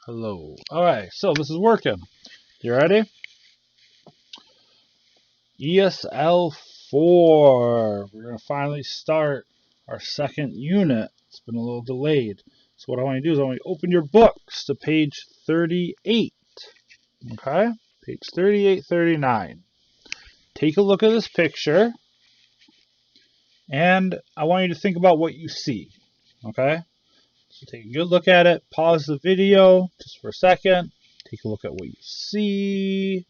Hello. Alright, so this is working. You ready? ESL 4. We're going to finally start our second unit. It's been a little delayed. So what I want to do is I want to open your books to page 38. Okay? Page 38, 39. Take a look at this picture. And I want you to think about what you see. Okay? So take a good look at it. Pause the video just for a second. Take a look at what you see.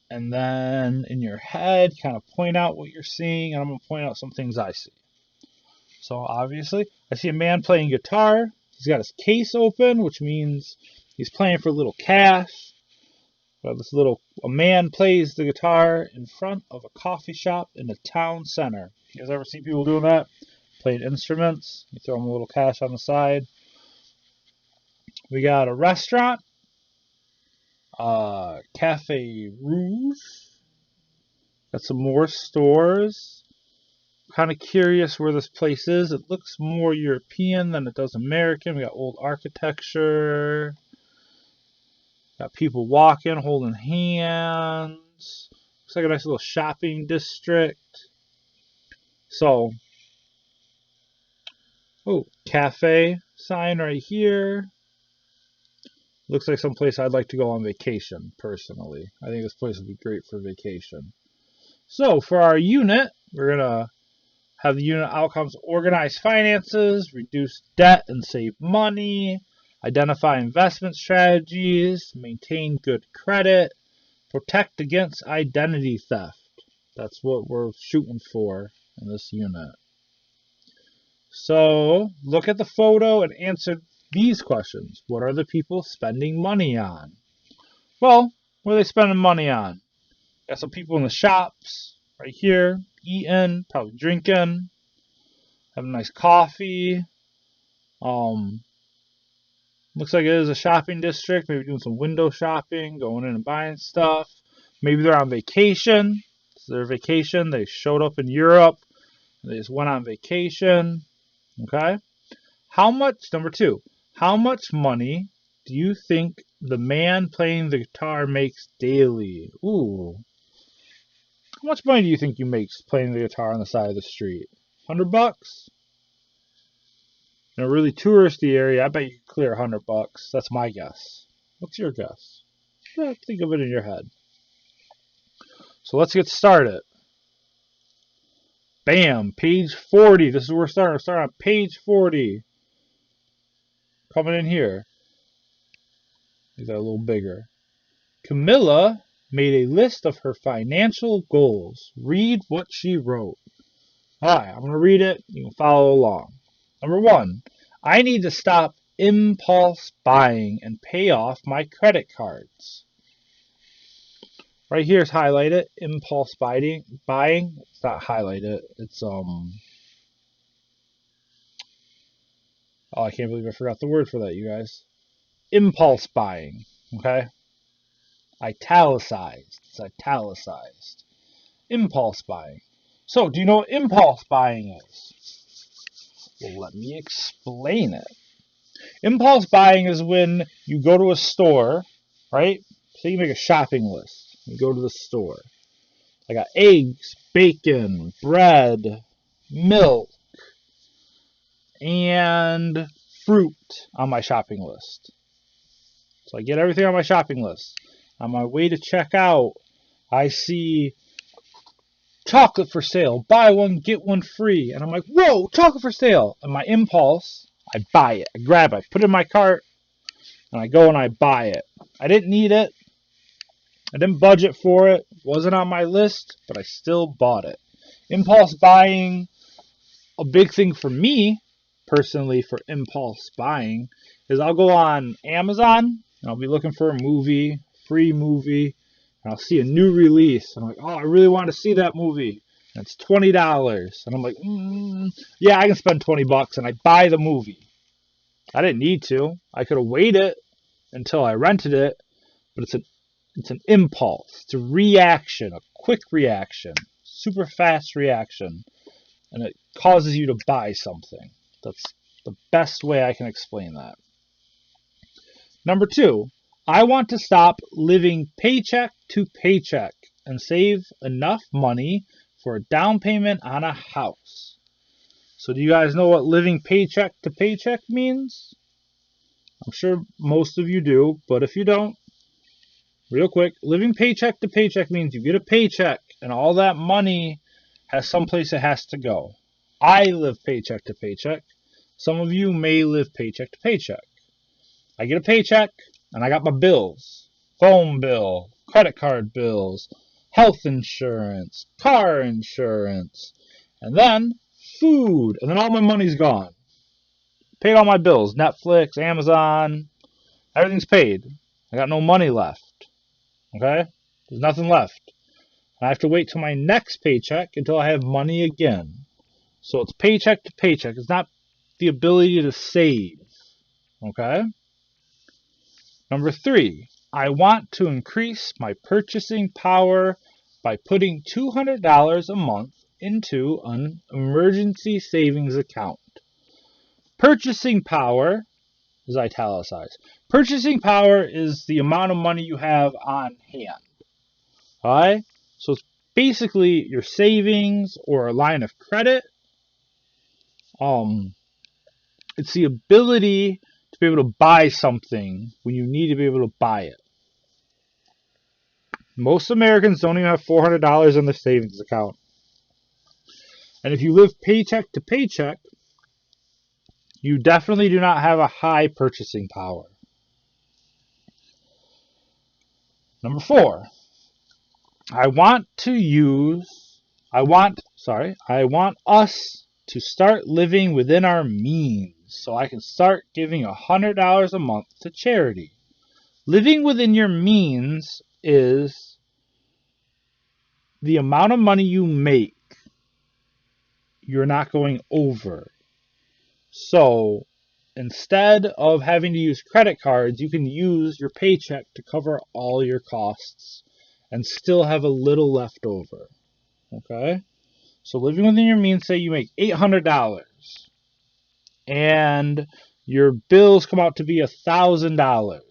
And then in your head, kind of point out what you're seeing. And I'm going to point out some things I see. So obviously, I see a man playing guitar. He's got his case open, which means he's playing for a little cash. A man plays the guitar in front of a coffee shop in the town center. You guys ever see people doing that? Playing instruments. You throw them a little cash on the side. We got a restaurant. Cafe Rouge. Got some more stores. Kind of curious where this place is. It looks more European than it does American. We got old architecture. Got people walking, holding hands. Looks like a nice little shopping district. So, cafe sign right here. Looks like someplace I'd like to go on vacation, personally. I think this place would be great for vacation. So, for our unit, we're going to have the unit outcomes: organize finances, reduce debt and save money, identify investment strategies, maintain good credit, protect against identity theft. That's what we're shooting for in this unit. So, look at the photo and answer these questions. What are the people spending money on? Well, what are they spending money on? Got some people in the shops right here, eating, probably drinking, having a nice coffee. Looks like it is a shopping district, maybe doing some window shopping, going in and buying stuff. Maybe they're on vacation. It's their vacation. They showed up in Europe. They just went on vacation. Okay? Number 2, how much money do you think the man playing the guitar makes daily? Ooh. How much money do you think you make playing the guitar on the side of the street? $100? In a really touristy area, I bet you could clear $100. That's my guess. What's your guess? Yeah, think of it in your head. So let's get started. Bam, page 40. This is where we're starting. We're starting on page 40. Coming in here. Make that a little bigger. Camilla made a list of her financial goals. Read what she wrote. Alright, I'm going to read it. You can follow along. Number 1, I need to stop impulse buying and pay off my credit cards. Right here is highlighted. Impulse buying. It's not highlighted. It's Oh, I can't believe I forgot the word for that, you guys. Impulse buying. Okay? Italicized. It's italicized. Impulse buying. So, do you know what impulse buying is? Well, let me explain it. Impulse buying is when you go to a store, right? So you make a shopping list. You go to the store. I got eggs, bacon, bread, milk, and fruit on my shopping list. So I get everything on my shopping list. On my way to check out, I see chocolate for sale. Buy one, get one free. And I'm like, whoa, chocolate for sale. And my impulse, I buy it. I grab it. I put it in my cart. And I go and I buy it. I didn't need it. I didn't budget for it. It wasn't on my list, but I still bought it. Impulse buying, a big thing for me, personally, for impulse buying, is I'll go on Amazon and I'll be looking for a movie, free movie, and I'll see a new release. And I'm like, oh, I really want to see that movie. And it's $20. And I'm like, yeah, I can spend $20. And I buy the movie. I didn't need to. I could have waited until I rented it, but it's an impulse. It's a reaction, a quick reaction, super fast reaction, and it causes you to buy something. That's the best way I can explain that. Number 2, I want to stop living paycheck to paycheck and save enough money for a down payment on a house. So do you guys know what living paycheck to paycheck means? I'm sure most of you do, but if you don't, real quick, living paycheck to paycheck means you get a paycheck and all that money has someplace it has to go. I live paycheck to paycheck. Some of you may live paycheck to paycheck. I get a paycheck and I got my bills. Phone bill, credit card bills, health insurance, car insurance, and then food, and then all my money's gone. Paid all my bills, Netflix, Amazon, everything's paid. I got no money left. Okay? There's nothing left. And I have to wait till my next paycheck until I have money again. So it's paycheck to paycheck. It's not the ability to save. Okay? Number 3, I want to increase my purchasing power by putting $200 a month into an emergency savings account. Purchasing power is italicized. Purchasing power is the amount of money you have on hand. Alright? So it's basically your savings or a line of credit. It's the ability to be able to buy something when you need to be able to buy it. Most Americans don't even have $400 in their savings account. And if you live paycheck to paycheck, you definitely do not have a high purchasing power. Number 4, I want us to start living within our means so I can start giving $100 a month to charity. Living within your means is the amount of money you make. You're not going over. So instead of having to use credit cards, you can use your paycheck to cover all your costs and still have a little left over. Okay? So living within your means, say you make $800 and your bills come out to be $1,000.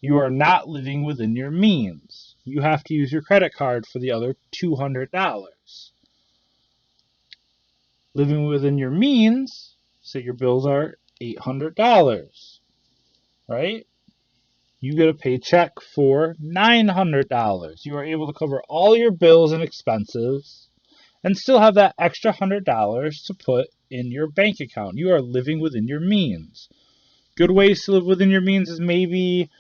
You are not living within your means. You have to use your credit card for the other $200. Living within your means, say your bills are $800, right? You get a paycheck for $900. You are able to cover all your bills and expenses and still have that extra $100 to put in your bank account. You are living within your means. Good ways to live within your means is maybe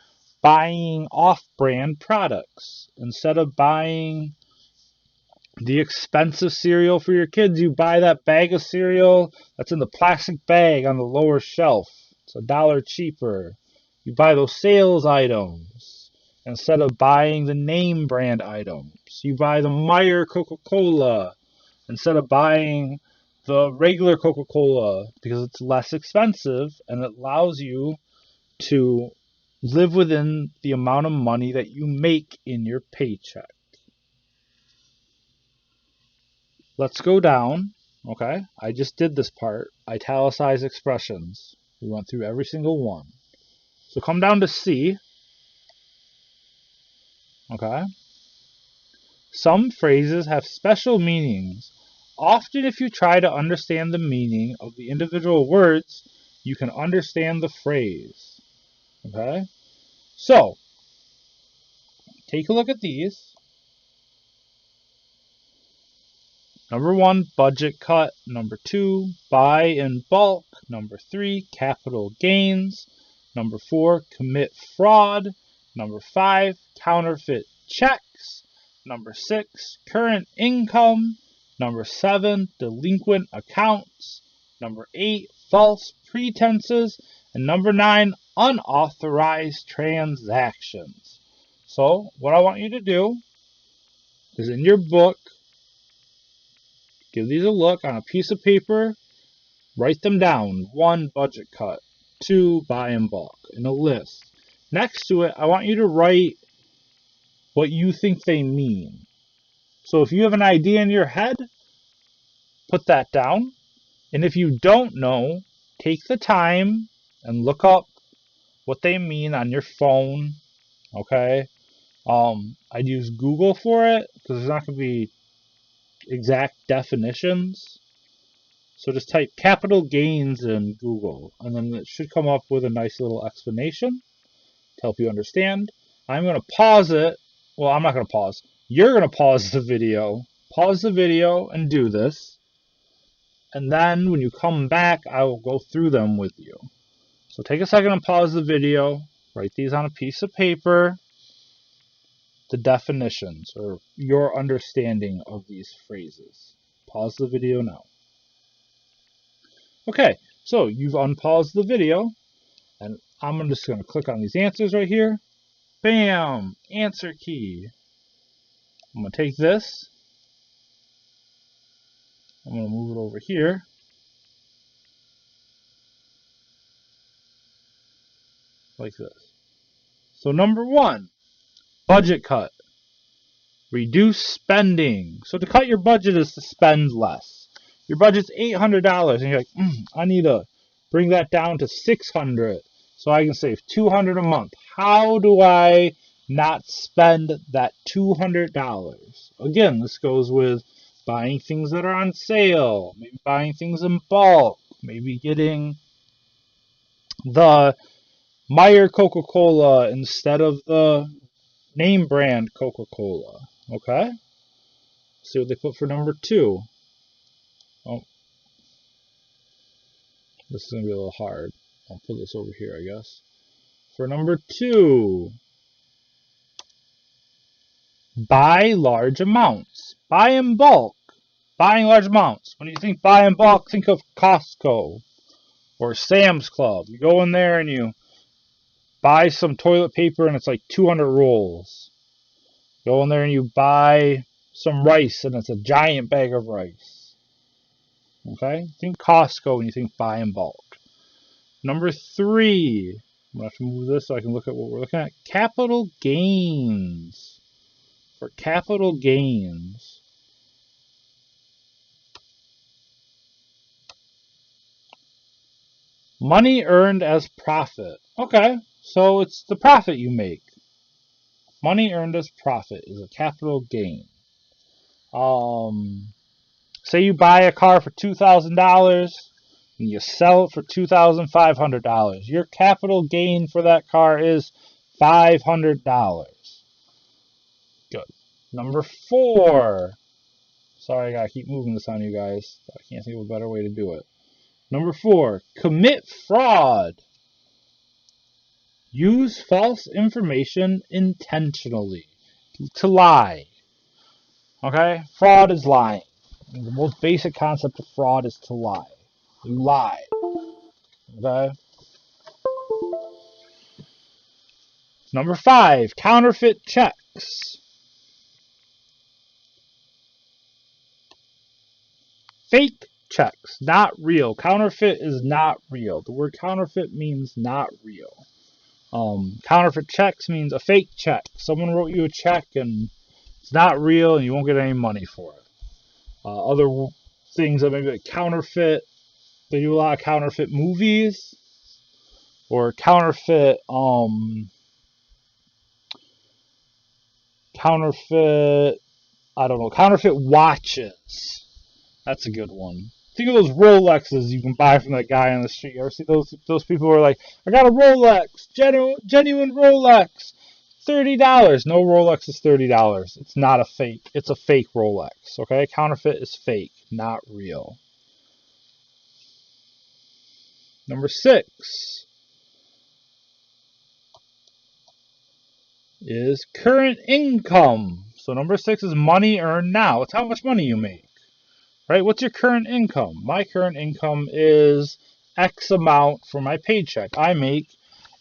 buying off-brand products. Instead of buying the expensive cereal for your kids, you buy that bag of cereal that's in the plastic bag on the lower shelf. It's $1 cheaper. You buy those sales items instead of buying the name brand items. You buy the Meyer Coca-Cola instead of buying the regular Coca-Cola because it's less expensive and it allows you to live within the amount of money that you make in your paycheck. Let's go down. Okay, I just did this part. Italicized expressions. We went through every single one. So come down to C. Okay. Some phrases have special meanings. Often if you try to understand the meaning of the individual words, you can understand the phrase. Okay? So, take a look at these. Number 1, budget cut. Number 2, buy in bulk. Number 3, capital gains. Number 4, commit fraud. Number 5, counterfeit checks. Number 6, current income. Number 7, delinquent accounts. Number 8, false pretenses. And number 9, unauthorized transactions. So, what I want you to do is in your book, give these a look on a piece of paper, write them down. 1, budget cut. 2, buy in bulk, in a list. Next to it, I want you to write what you think they mean. So if you have an idea in your head, put that down. And if you don't know, take the time and look up what they mean on your phone, okay? I'd use Google for it because there's not going to be exact definitions. So just type capital gains in Google, and then it should come up with a nice little explanation to help you understand. I'm going to pause it. Well, I'm not going to pause. You're going to pause the video and do this. And then when you come back, I will go through them with you. So take a second and pause the video. Write these on a piece of paper. The definitions or your understanding of these phrases. Pause the video now. Okay, so you've unpaused the video, and I'm just going to click on these answers right here. Bam! Answer key. I'm going to take this. I'm going to move it over here. Like this. So number 1, budget cut. Reduce spending. So to cut your budget is to spend less. Your budget's $800, and you're like, I need to bring that down to $600 so I can save $200 a month. How do I not spend that $200? Again, this goes with buying things that are on sale, maybe buying things in bulk, maybe getting the Meyer Coca-Cola instead of the name brand Coca-Cola. Okay? See what they put for number 2. Oh, this is going to be a little hard. I'll put this over here, I guess. For number 2, buy large amounts. Buy in bulk. Buying large amounts. When you think buy in bulk, think of Costco or Sam's Club. You go in there and you buy some toilet paper and it's like 200 rolls. Go in there and you buy some rice and it's a giant bag of rice. Okay? Think Costco when you think buy in bulk. Number 3. I'm going to have to move this so I can look at what we're looking at. Capital gains. For capital gains. Money earned as profit. Okay, so it's the profit you make. Money earned as profit is a capital gain. Say you buy a car for $2,000 and you sell it for $2,500. Your capital gain for that car is $500. Good. Number 4. Sorry, I gotta keep moving this on you guys. I can't think of a better way to do it. Number 4. Commit fraud. Use false information intentionally. To lie. Okay? Fraud is lying. The most basic concept of fraud is to lie. You lie. Okay? Number 5. Counterfeit checks. Fake checks. Not real. Counterfeit is not real. The word counterfeit means not real. Counterfeit checks means a fake check. Someone wrote you a check and it's not real and you won't get any money for it. Other things that maybe like counterfeit, they do a lot of counterfeit movies or counterfeit counterfeit watches. That's a good one. Think of those Rolexes you can buy from that guy on the street. You ever see those people who are like, I got a Rolex, genuine Rolex, $30. No, Rolex is $30. It's not a fake. It's a fake Rolex. Okay, counterfeit is fake, not real. Number 6 is current income. So number 6 is money earned now. It's how much money you make. Right? What's your current income? My current income is X amount for my paycheck. I make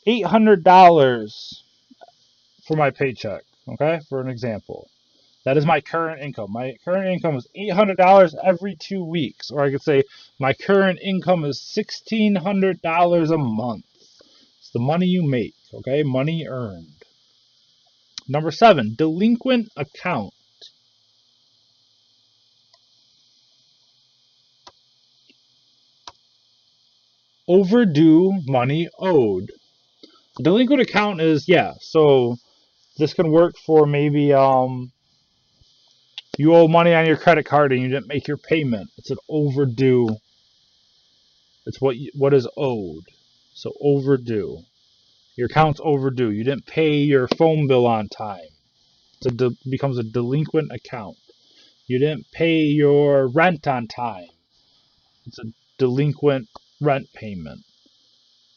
$800 for my paycheck. Okay? For an example. That is my current income. My current income is $800 every 2 weeks. Or I could say my current income is $1,600 a month. It's the money you make. Okay? Money earned. Number 7, delinquent account. Overdue money owed. A delinquent account is, yeah, so this can work for maybe you owe money on your credit card and you didn't make your payment. It's an overdue. It's what is owed. So overdue. Your account's overdue. You didn't pay your phone bill on time. It becomes a delinquent account. You didn't pay your rent on time. It's a delinquent rent payment.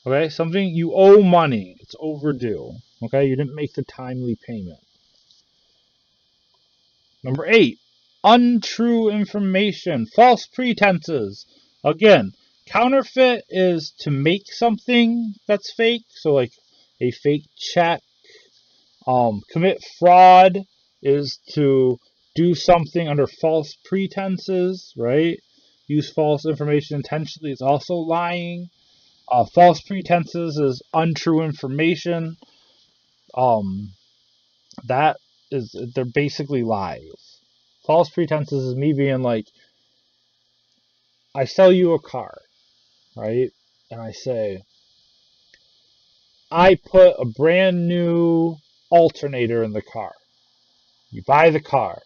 Okay, something you owe money. It's overdue. Okay, you didn't make the timely payment. Number 8, untrue information, false pretenses. Again, counterfeit is to make something that's fake. So like a fake check. Commit fraud is to do something under false pretenses, right? Use false information intentionally is also lying. False pretenses is untrue information. That is, they're basically lies. False pretenses is me being like, I sell you a car, right? And I say, I put a brand new alternator in the car. You buy the car,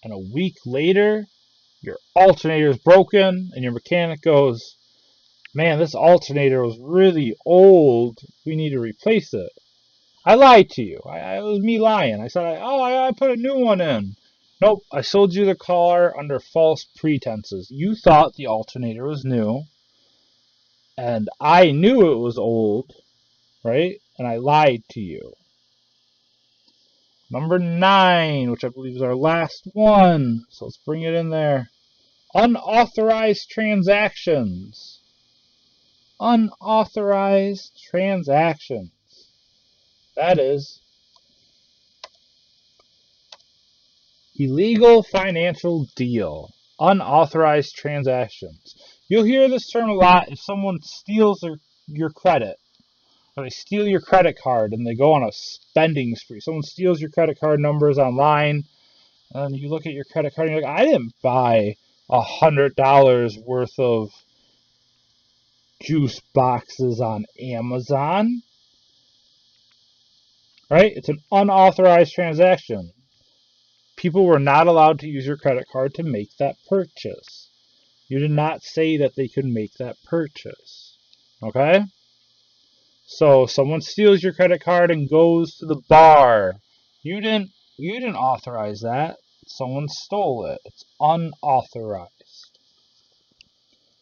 and a week later, your alternator is broken, and your mechanic goes, man, this alternator was really old. We need to replace it. I lied to you. It was me lying. I said, I put a new one in. Nope, I sold you the car under false pretenses. You thought the alternator was new, and I knew it was old, right? And I lied to you. Number 9, which I believe is our last one. So let's bring it in there. Unauthorized transactions. Unauthorized transactions. That is illegal financial deal. Unauthorized transactions. You'll hear this term a lot if someone steals your credit. Or they steal your credit card and they go on a spending spree. Someone steals your credit card numbers online, and you look at your credit card and you're like, I didn't buy $100 worth of juice boxes on Amazon. Right? It's an unauthorized transaction. People were not allowed to use your credit card to make that purchase. You did not say that they could make that purchase. Okay? So someone steals your credit card and goes to the bar. You didn't authorize that. Someone stole it. It's unauthorized.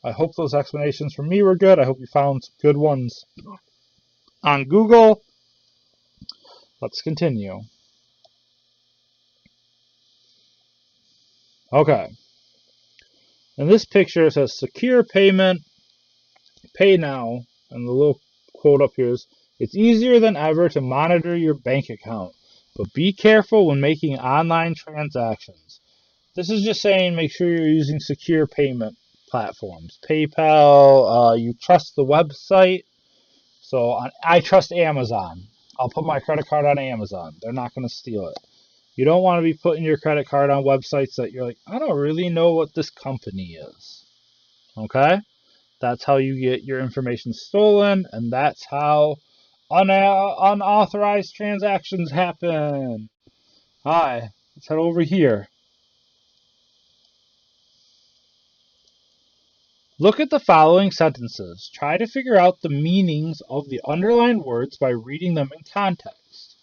I hope those explanations from me were good. I hope you found some good ones on Google. Let's continue. Okay. In this picture, it says secure payment, pay now, and the little quote up here is, it's easier than ever to monitor your bank account, but be careful when making online transactions. This is just saying make sure you're using secure payment platforms. PayPal, you trust the website. So I trust Amazon. I'll put my credit card on Amazon. They're not going to steal it. You don't want to be putting your credit card on websites that you're like, I don't really know what this company is. Okay? That's how you get your information stolen, and that's how unauthorized transactions happen. Hi, let's head over here. Look at the following sentences. Try to figure out the meanings of the underlined words by reading them in context.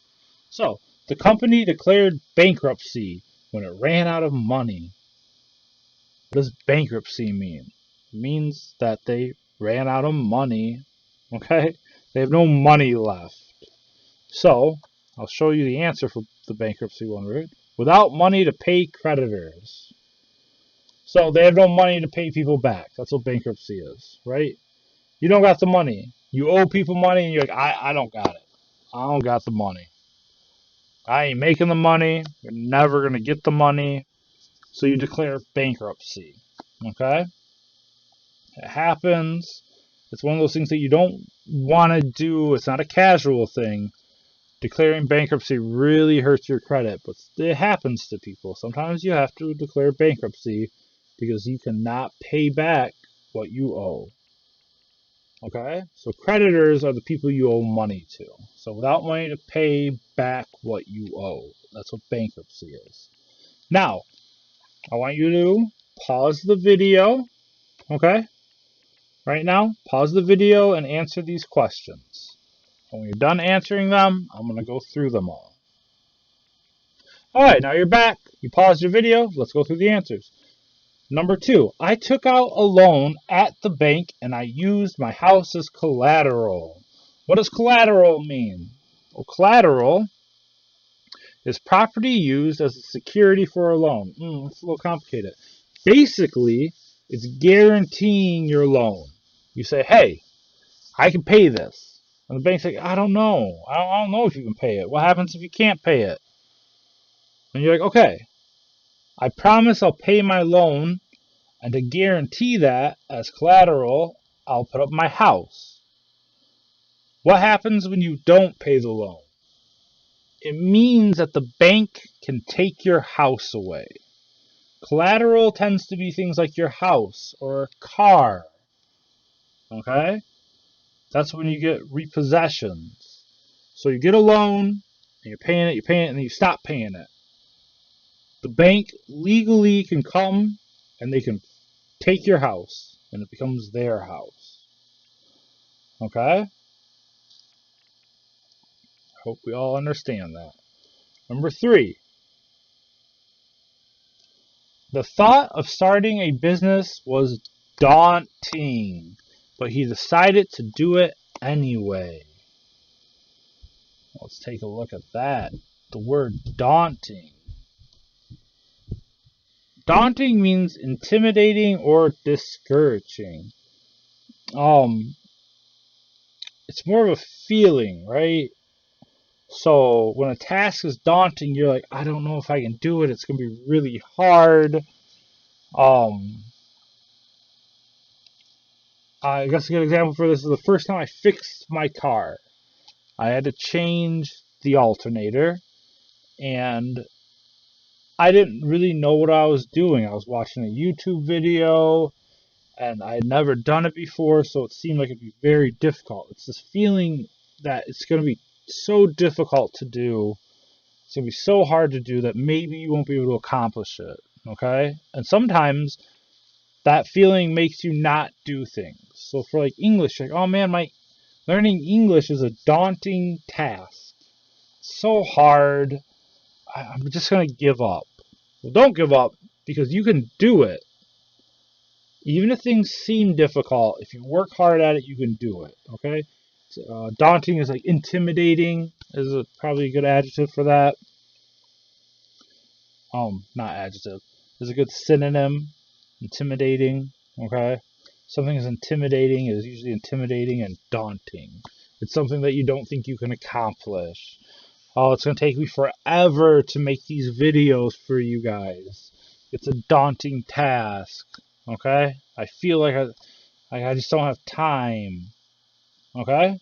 So, the company declared bankruptcy when it ran out of money. What does bankruptcy mean? It means that they ran out of money. Okay? They have no money left. So, I'll show you the answer for the bankruptcy one, right? Without money to pay creditors. So, they have no money to pay people back. That's what bankruptcy is, right? You don't got the money. You owe people money and you're like, I don't got it. I don't got the money. I ain't making the money. You're never going to get the money. So you declare bankruptcy. Okay? It happens. It's one of those things that you don't want to do. It's not a casual thing. Declaring bankruptcy really hurts your credit, but it happens to people. Sometimes you have to declare bankruptcy because you cannot pay back what you owe. Okay? So creditors are the people you owe money to. So without money to pay back what you owe. That's what bankruptcy is. Now, I want you to pause the video. Okay? Right now, pause the video and answer these questions. When you're done answering them, I'm going to go through them all. Alright, now you're back. You paused your video. Let's go through the answers. Number 2, I took out a loan at the bank and I used my house as collateral. What does collateral mean? Well, collateral is property used as a security for a loan. It's a little complicated. Basically, it's guaranteeing your loan. You say, hey, I can pay this. And the bank's like, I don't know. I don't know if you can pay it. What happens if you can't pay it? And you're like, okay, I promise I'll pay my loan. And to guarantee that, as collateral, I'll put up my house. What happens when you don't pay the loan? It means that the bank can take your house away. Collateral tends to be things like your house or a car. Okay? That's when you get repossessions. So you get a loan, and you're paying it, and then you stop paying it. The bank legally can come and they can take your house, and it becomes their house. Okay? Hope we all understand that. Number 3. The thought of starting a business was daunting, but he decided to do it anyway. Let's take a look at that. The word daunting. Daunting means intimidating or discouraging. It's more of a feeling, right? So when a task is daunting, you're like, I don't know if I can do it. It's going to be really hard. I guess a good example for this is the first time I fixed my car. I had to change the alternator, and I didn't really know what I was doing. I was watching a YouTube video, and I had never done it before, so it seemed like it'd be very difficult. It's this feeling that it's going to be so difficult to do. It's going to be so hard to do that maybe you won't be able to accomplish it. Okay? And sometimes that feeling makes you not do things. So for like English, like, oh man, my learning English is a daunting task. It's so hard. I'm just going to give up. Well, don't give up, because you can do it. Even if things seem difficult, if you work hard at it, you can do it. Okay? Daunting is like intimidating, is probably a good adjective for that. Not adjective. Is a good synonym. Intimidating. Okay? Something is intimidating is usually intimidating and daunting. It's something that you don't think you can accomplish. Oh, it's going to take me forever to make these videos for you guys. It's a daunting task. Okay? I feel like I just don't have time. Okay?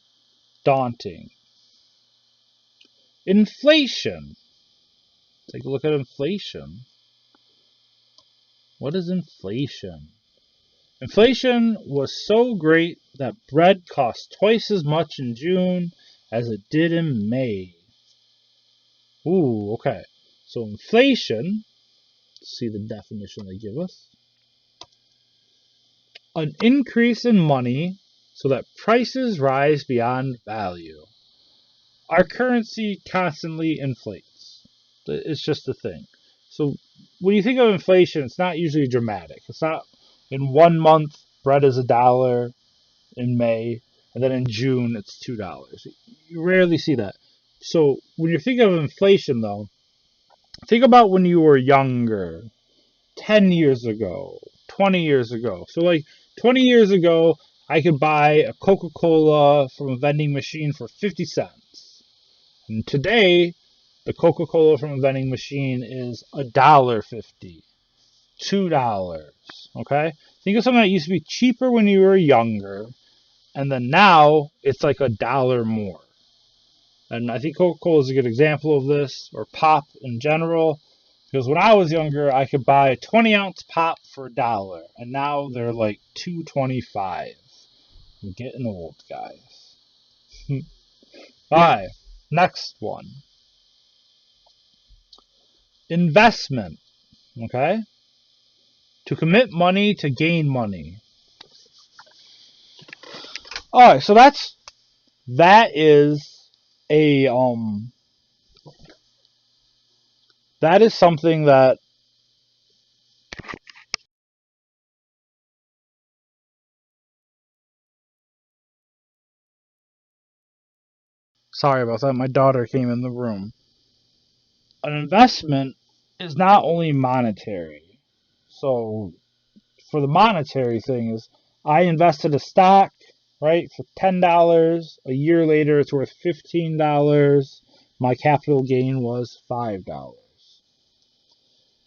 Daunting. Inflation. Take a look at inflation. What is inflation? Inflation was so great that bread cost twice as much in June as it did in May. Ooh, okay. So inflation, see the definition they give us. An increase in money so that prices rise beyond value. Our currency constantly inflates. It's just a thing. So when you think of inflation, it's not usually dramatic. It's not in 1 month, bread is $1 in May, and then in June, it's $2. You rarely see that. So when you're thinking of inflation, though, think about when you were younger, 10 years ago, 20 years ago. So like 20 years ago, I could buy a Coca-Cola from a vending machine for 50 cents. And today, the Coca-Cola from a vending machine is $1.50, $2. Okay? Think of something that used to be cheaper when you were younger, and then now it's like $1 more. And I think Coca-Cola is a good example of this, or pop in general. Because when I was younger, I could buy a 20-ounce pop for $1, and now they're like $2.25. I'm getting old, guys. Alright, next one. Investment. Okay? To commit money to gain money. Alright, so that is a that is something that sorry about that, my daughter came in the room. An investment is not only monetary. So for the monetary thing is I invested a stock, right, for $10. A year later it's worth $15. My capital gain was $5.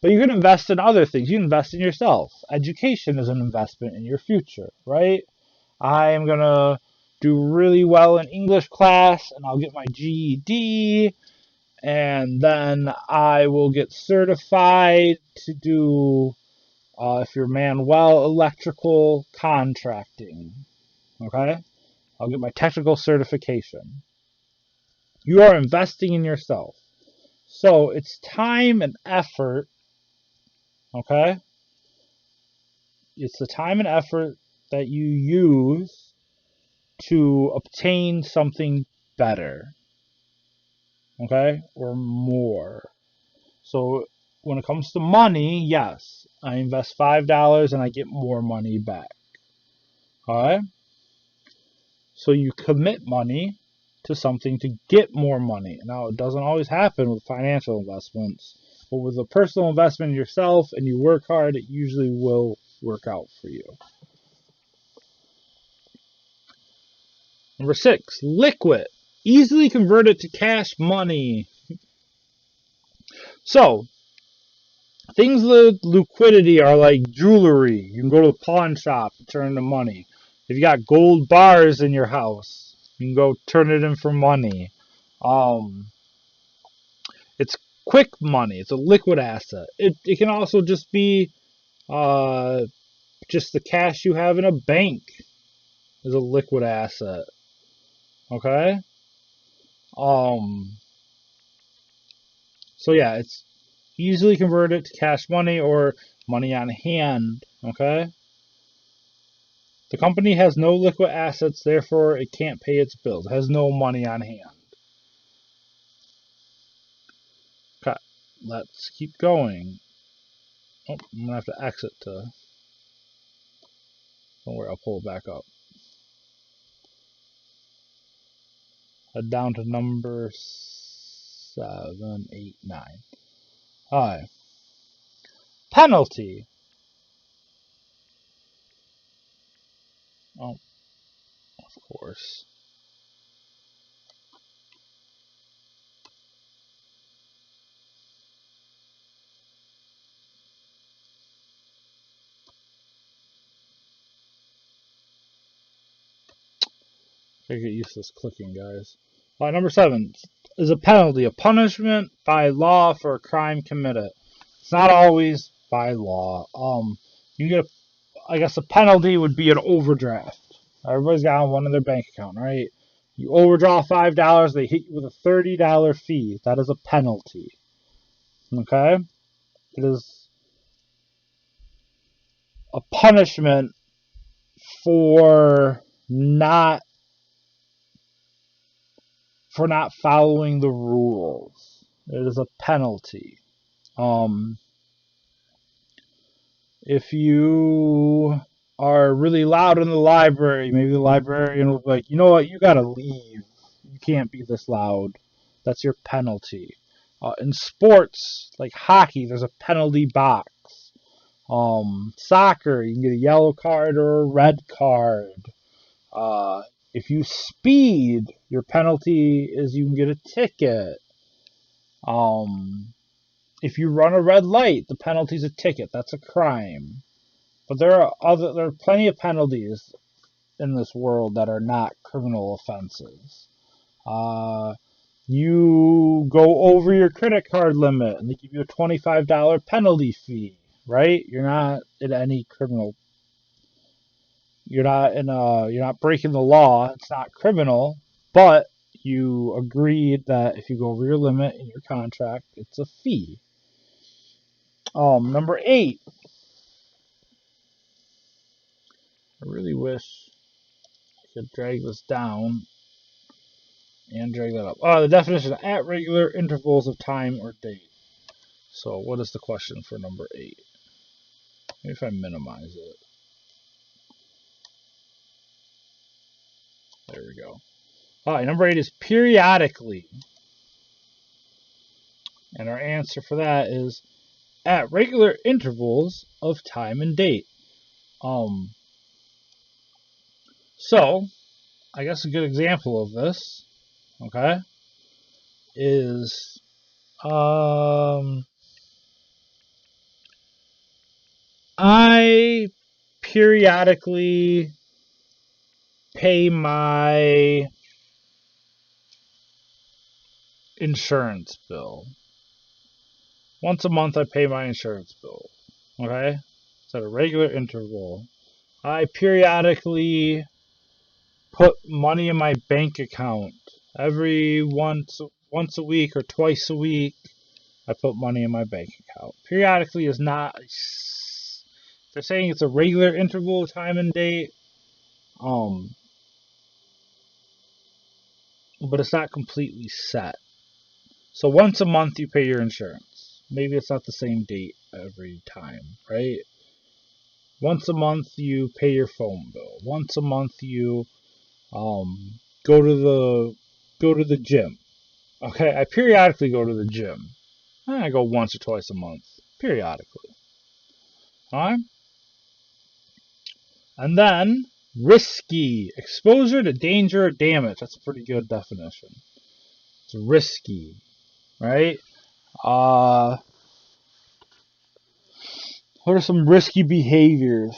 But you can invest in other things. You can invest in yourself. Education is an investment in your future, right? I am going to do really well in English class and I'll get my GED and then I will get certified to do, if you're Manuel, electrical contracting. Okay? I'll get my technical certification. You are investing in yourself. So it's time and effort. Okay? It's the time and effort that you use to obtain something better. Okay? Or more. So when it comes to money, yes, I invest $5 and I get more money back. Alright? So you commit money to something to get more money. Now, it doesn't always happen with financial investments, but with a personal investment in yourself and you work hard, it usually will work out for you. Number 6, liquid. Easily converted to cash money. So, things with liquidity are like jewelry. You can go to the pawn shop and turn into money. If you got gold bars in your house, you can go turn it in for money. It's quick money. It's a liquid asset. It can also just be just the cash you have in a bank is a liquid asset. Okay? So yeah, it's easily converted to cash money or money on hand. Okay? The company has no liquid assets, therefore it can't pay its bills. It has no money on hand. Okay, let's keep going. Oh, I'm going to have to exit to... Don't worry, I'll pull it back up. Head down to number 7, 8, 9. Alright. Penalty. Oh, of course. I get used to this clicking, guys. Number 7 is a penalty, a punishment by law for a crime committed. It's not always by law. You get I guess a penalty would be an overdraft. Everybody's got one in their bank account, right? You overdraw $5, they hit you with a $30 fee. That is a penalty. Okay? It is a punishment for not following the rules. It is a penalty. If you are really loud in the library, maybe the librarian will be like, you know what, you gotta leave. You can't be this loud. That's your penalty. In sports, like hockey, there's a penalty box. Soccer, you can get a yellow card or a red card. If you speed, your penalty is you can get a ticket. If you run a red light, the penalty is a ticket. That's a crime. But there are plenty of penalties in this world that are not criminal offenses. You go over your credit card limit and they give you a $25 penalty fee, right? You're not in any criminal. You're not breaking the law. It's not criminal, but you agreed that if you go over your limit in your contract, it's a fee. Number 8. I really wish I could drag this down and drag that up. The definition: at regular intervals of time or date. So what is the question for number 8? Maybe if I minimize it. There we go. Alright, number 8 is periodically. And our answer for that is at regular intervals of time and date. So, I guess a good example of this, okay, is I periodically pay my insurance bill. Once a month I pay my insurance bill. Okay? It's at a regular interval. I periodically put money in my bank account. Every once a week or twice a week I put money in my bank account. Periodically is not, they're saying it's a regular interval of time and date. But it's not completely set. So once a month you pay your insurance. Maybe it's not the same date every time, right? Once a month you pay your phone bill. Once a month you go to the gym. Okay, I periodically go to the gym. I go once or twice a month, periodically. Alright? And then risky, exposure to danger or damage. That's a pretty good definition. It's risky, right? What are some risky behaviors?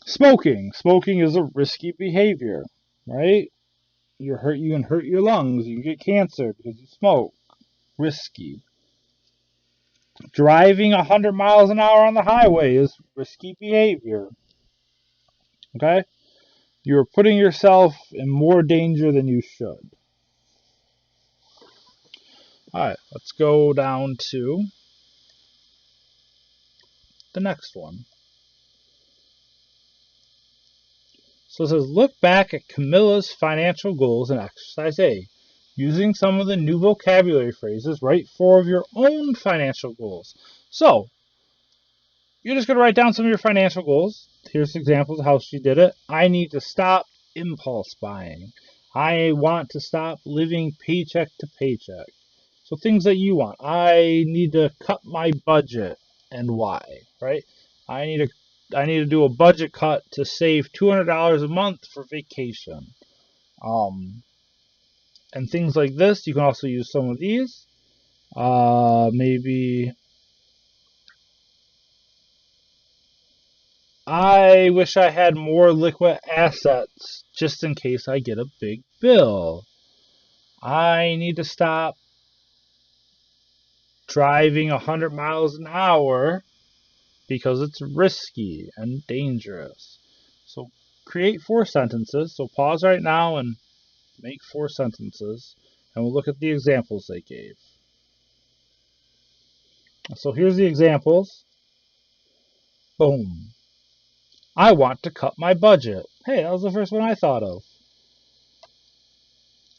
Smoking. Smoking is a risky behavior, right? You can hurt your lungs. You can get cancer because you smoke. Risky. Driving 100 miles an hour on the highway is risky behavior. Okay? You're putting yourself in more danger than you should. Alright, let's go down to the next one. So it says, look back at Camilla's financial goals in exercise A. Using some of the new vocabulary phrases, write 4 of your own financial goals. So, you're just going to write down some of your financial goals. Here's examples of how she did it. I need to stop impulse buying. I want to stop living paycheck to paycheck. So things that you want. I need to cut my budget, and why, right? I need to do a budget cut to save $200 a month for vacation. And things like this. You can also use some of these. Maybe I wish I had more liquid assets just in case I get a big bill. I need to stop driving 100 miles an hour because it's risky and dangerous. So create 4 sentences. So pause right now and make 4 sentences, and we'll look at the examples they gave. So here's the examples. Boom. I want to cut my budget. Hey, that was the first one I thought of.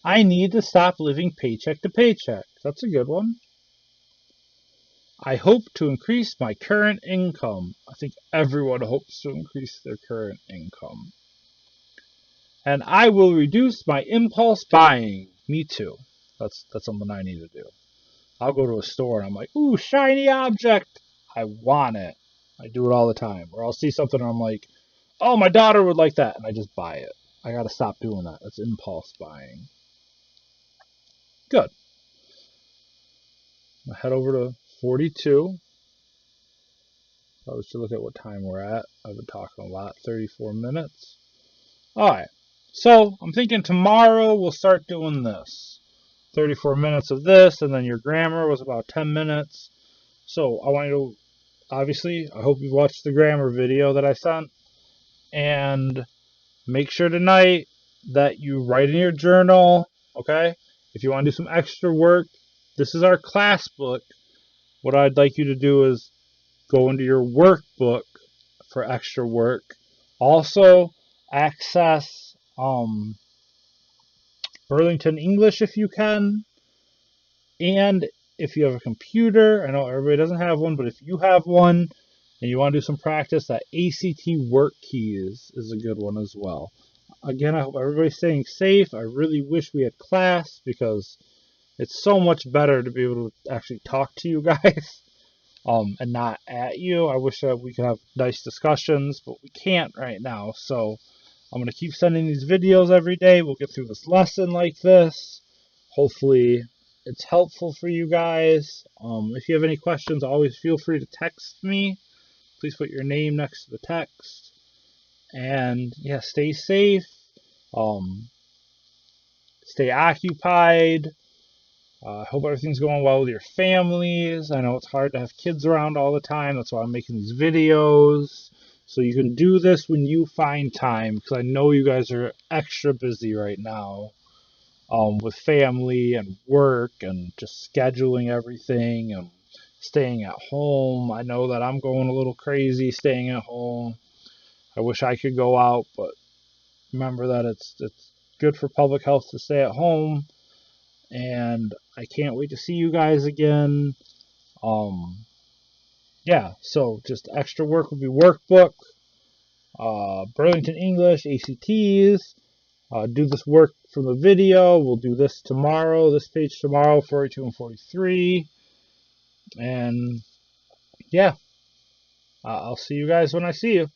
I need to stop living paycheck to paycheck. That's a good one. I hope to increase my current income. I think everyone hopes to increase their current income. And I will reduce my impulse buying. Me too. That's something I need to do. I'll go to a store and I'm like, ooh, shiny object. I want it. I do it all the time. Or I'll see something and I'm like, oh, my daughter would like that. And I just buy it. I got to stop doing that. That's impulse buying. Good. I'll head over to 42. Probably should look at what time we're at. I've been talking a lot. 34 minutes. Alright. So, I'm thinking tomorrow we'll start doing this. 34 minutes of this, and then your grammar was about 10 minutes. So, I want you to obviously, I hope you watched the grammar video that I sent. And make sure tonight that you write in your journal, okay? If you want to do some extra work, this is our class book. What I'd like you to do is go into your workbook for extra work. Also, access Burlington English if you can. And if you have a computer, I know everybody doesn't have one, but if you have one and you want to do some practice, that ACT Work Keys is a good one as well. Again, I hope everybody's staying safe. I really wish we had class because it's so much better to be able to actually talk to you guys and not at you. I wish that we could have nice discussions, but we can't right now. So I'm going to keep sending these videos every day. We'll get through this lesson like this. Hopefully it's helpful for you guys. If you have any questions, always feel free to text me. Please put your name next to the text. And yeah, stay safe. Stay occupied. I hope everything's going well with your families. I know it's hard to have kids around all the time. That's why I'm making these videos. So you can do this when you find time, because I know you guys are extra busy right now with family and work and just scheduling everything and staying at home. I know that I'm going a little crazy staying at home. I wish I could go out, but remember that it's good for public health to stay at home. And I can't wait to see you guys again. Yeah, so just extra work will be workbook, Burlington English, ACTs. Do this work from the video. We'll do this tomorrow, this page tomorrow, 42 and 43. And yeah, I'll see you guys when I see you.